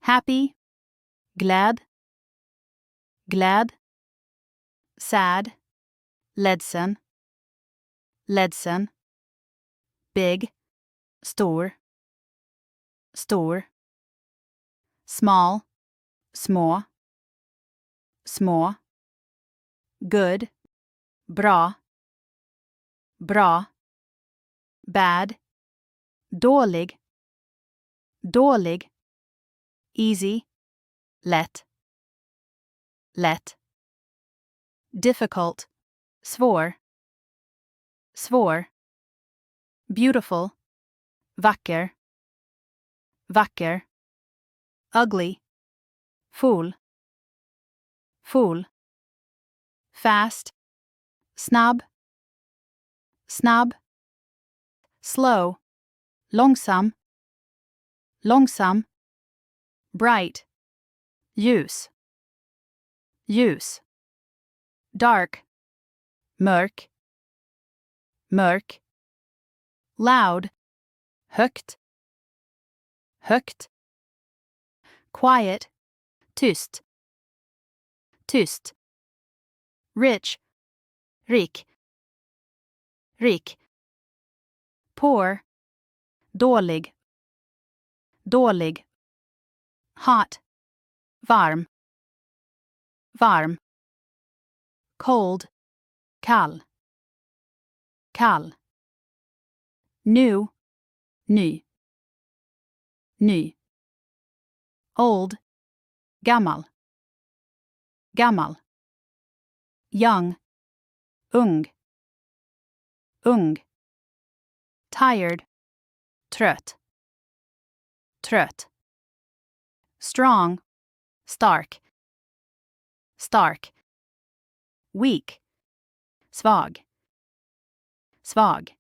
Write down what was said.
happy, glad, glad, sad, ledsen, ledsen, big, stor, stor, small, små, små, good, bra, bra, bad, dålig, dålig, easy, lätt, lätt, difficult, svår, svår, beautiful, vacker, vacker, ugly, ful, ful, fast, snabb, snabb, slow, långsam, långsam, bright, ljus, ljus, dark, mörk, mörk, loud, högt, högt, quiet, tyst, tyst, rich, rik, rik, poor, dålig, dålig, hot, varm, varm, cold, kall, kall, new, ny, ny, old, gammal, gammal, young, ung, ung, tired, trött, trött, strong, stark, stark, weak, svag, svag,